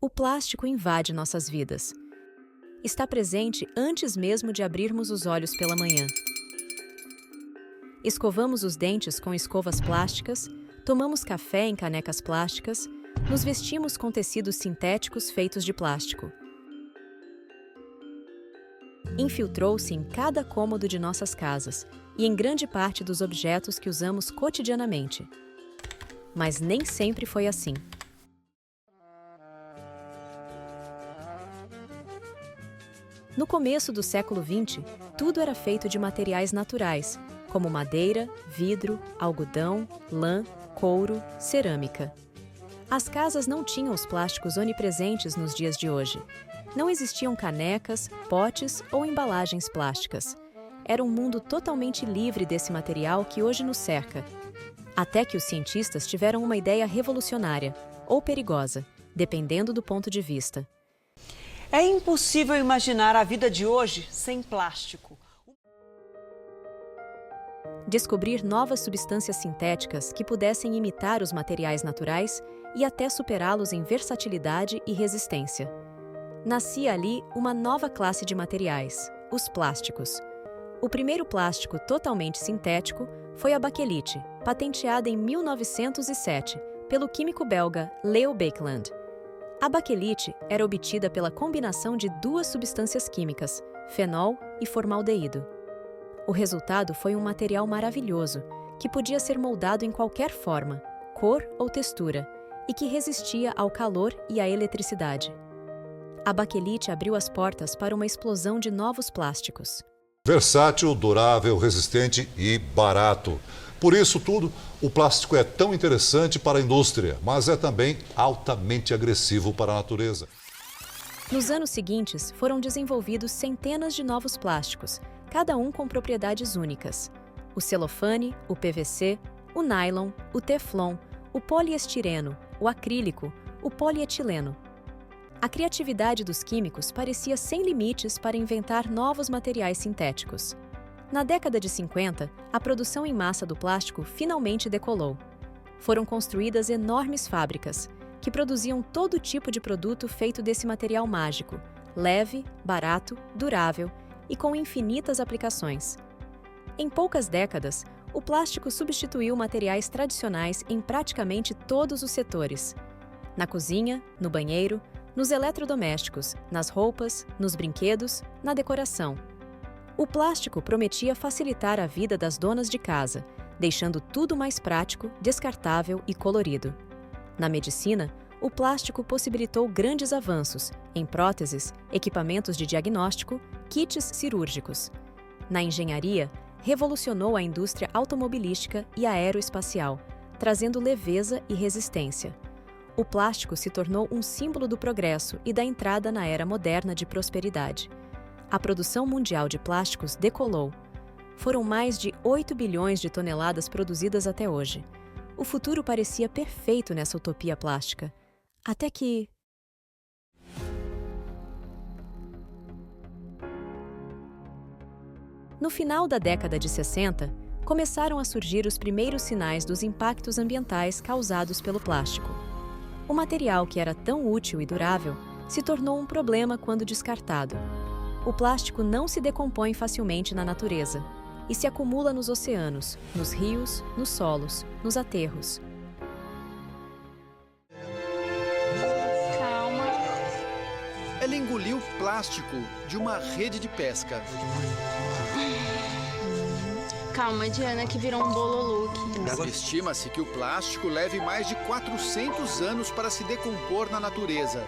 O plástico invade nossas vidas. Está presente antes mesmo de abrirmos os olhos pela manhã. Escovamos os dentes com escovas plásticas, tomamos café em canecas plásticas, nos vestimos com tecidos sintéticos feitos de plástico. Infiltrou-se em cada cômodo de nossas casas e em grande parte dos objetos que usamos cotidianamente. Mas nem sempre foi assim. No começo do século XX, tudo era feito de materiais naturais, como madeira, vidro, algodão, lã, couro, cerâmica. As casas não tinham os plásticos onipresentes nos dias de hoje. Não existiam canecas, potes ou embalagens plásticas. Era um mundo totalmente livre desse material que hoje nos cerca. Até que os cientistas tiveram uma ideia revolucionária, ou perigosa, dependendo do ponto de vista. É impossível imaginar a vida de hoje sem plástico. Descobrir novas substâncias sintéticas que pudessem imitar os materiais naturais e até superá-los em versatilidade e resistência. Nascia ali uma nova classe de materiais, os plásticos. O primeiro plástico totalmente sintético foi a baquelite, patenteada em 1907 pelo químico belga Leo Baekeland. A baquelite era obtida pela combinação de duas substâncias químicas, fenol e formaldeído. O resultado foi um material maravilhoso, que podia ser moldado em qualquer forma, cor ou textura, e que resistia ao calor e à eletricidade. A baquelite abriu as portas para uma explosão de novos plásticos. Versátil, durável, resistente e barato. Por isso tudo, o plástico é tão interessante para a indústria, mas é também altamente agressivo para a natureza. Nos anos seguintes, foram desenvolvidos centenas de novos plásticos, cada um com propriedades únicas. O celofane, o PVC, o nylon, o teflon, o poliestireno, o acrílico, o polietileno. A criatividade dos químicos parecia sem limites para inventar novos materiais sintéticos. Na década de 50, a produção em massa do plástico finalmente decolou. Foram construídas enormes fábricas, que produziam todo tipo de produto feito desse material mágico, leve, barato, durável e com infinitas aplicações. Em poucas décadas, o plástico substituiu materiais tradicionais em praticamente todos os setores. Na cozinha, no banheiro, nos eletrodomésticos, nas roupas, nos brinquedos, na decoração. O plástico prometia facilitar a vida das donas de casa, deixando tudo mais prático, descartável e colorido. Na medicina, o plástico possibilitou grandes avanços em próteses, equipamentos de diagnóstico, kits cirúrgicos. Na engenharia, revolucionou a indústria automobilística e aeroespacial, trazendo leveza e resistência. O plástico se tornou um símbolo do progresso e da entrada na era moderna de prosperidade. A produção mundial de plásticos decolou. Foram mais de 8 bilhões de toneladas produzidas até hoje. O futuro parecia perfeito nessa utopia plástica. Até que... No final da década de 60, começaram a surgir os primeiros sinais dos impactos ambientais causados pelo plástico. O material que era tão útil e durável se tornou um problema quando descartado. O plástico não se decompõe facilmente na natureza e se acumula nos oceanos, nos rios, nos solos, nos aterros. Calma. Ela engoliu plástico de uma rede de pesca. Calma, Diana, que virou um bololuque. Estima-se que o plástico leve mais de 400 anos para se decompor na natureza.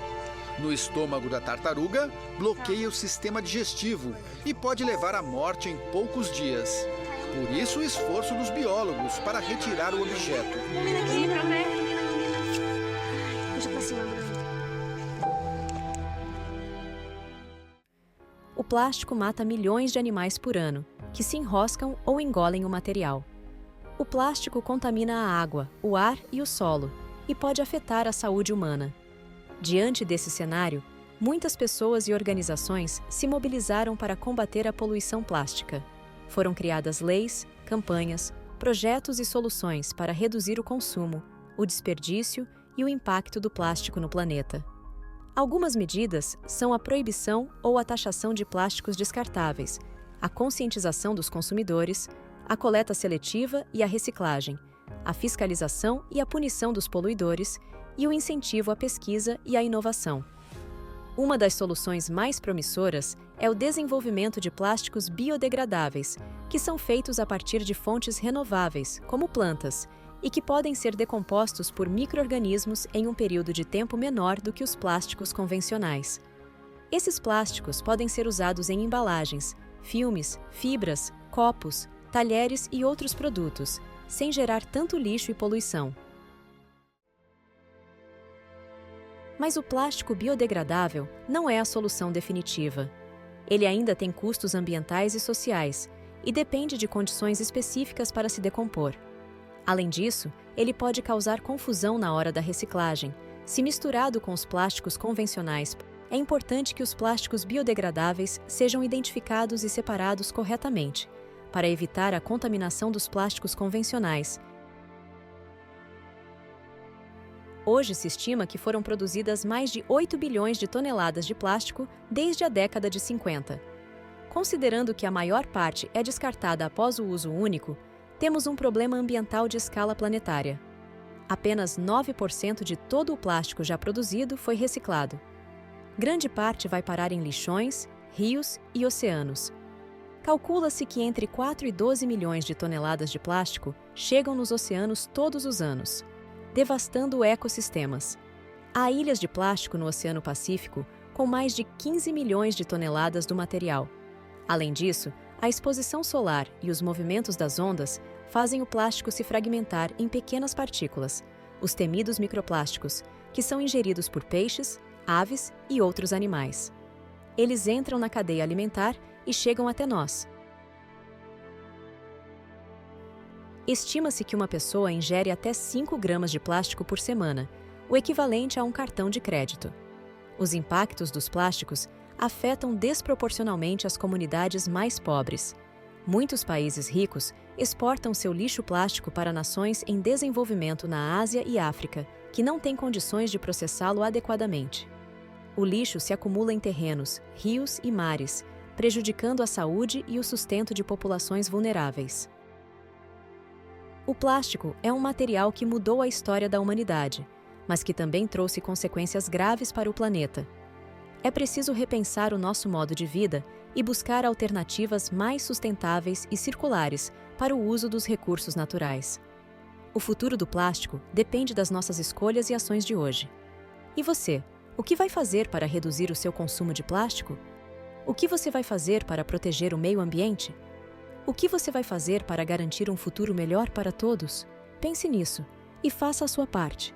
No estômago da tartaruga, bloqueia o sistema digestivo e pode levar à morte em poucos dias. Por isso o esforço dos biólogos para retirar o objeto. Puxa pra cima, Bruno. O plástico mata milhões de animais por ano, que se enroscam ou engolem o material. O plástico contamina a água, o ar e o solo, e pode afetar a saúde humana. Diante desse cenário, muitas pessoas e organizações se mobilizaram para combater a poluição plástica. Foram criadas leis, campanhas, projetos e soluções para reduzir o consumo, o desperdício e o impacto do plástico no planeta. Algumas medidas são a proibição ou a taxação de plásticos descartáveis, a conscientização dos consumidores, a coleta seletiva e a reciclagem, a fiscalização e a punição dos poluidores e o incentivo à pesquisa e à inovação. Uma das soluções mais promissoras é o desenvolvimento de plásticos biodegradáveis, que são feitos a partir de fontes renováveis, como plantas, e que podem ser decompostos por micro-organismos em um período de tempo menor do que os plásticos convencionais. Esses plásticos podem ser usados em embalagens, filmes, fibras, copos, talheres e outros produtos, sem gerar tanto lixo e poluição. Mas o plástico biodegradável não é a solução definitiva. Ele ainda tem custos ambientais e sociais e depende de condições específicas para se decompor. Além disso, ele pode causar confusão na hora da reciclagem. Se misturado com os plásticos convencionais, é importante que os plásticos biodegradáveis sejam identificados e separados corretamente, para evitar a contaminação dos plásticos convencionais. Hoje se estima que foram produzidas mais de 8 bilhões de toneladas de plástico desde a década de 50. Considerando que a maior parte é descartada após o uso único, temos um problema ambiental de escala planetária. Apenas 9% de todo o plástico já produzido foi reciclado. Grande parte vai parar em lixões, rios e oceanos. Calcula-se que entre 4 e 12 milhões de toneladas de plástico chegam nos oceanos todos os anos, devastando ecossistemas. Há ilhas de plástico no Oceano Pacífico com mais de 15 milhões de toneladas do material. Além disso, a exposição solar e os movimentos das ondas fazem o plástico se fragmentar em pequenas partículas, os temidos microplásticos, que são ingeridos por peixes, aves e outros animais. Eles entram na cadeia alimentar e chegam até nós. Estima-se que uma pessoa ingere até 5 gramas de plástico por semana, o equivalente a um cartão de crédito. Os impactos dos plásticos afetam desproporcionalmente as comunidades mais pobres. Muitos países ricos exportam seu lixo plástico para nações em desenvolvimento na Ásia e África, que não têm condições de processá-lo adequadamente. O lixo se acumula em terrenos, rios e mares, prejudicando a saúde e o sustento de populações vulneráveis. O plástico é um material que mudou a história da humanidade, mas que também trouxe consequências graves para o planeta. É preciso repensar o nosso modo de vida e buscar alternativas mais sustentáveis e circulares para o uso dos recursos naturais. O futuro do plástico depende das nossas escolhas e ações de hoje. E você, o que vai fazer para reduzir o seu consumo de plástico? O que você vai fazer para proteger o meio ambiente? O que você vai fazer para garantir um futuro melhor para todos? Pense nisso e faça a sua parte.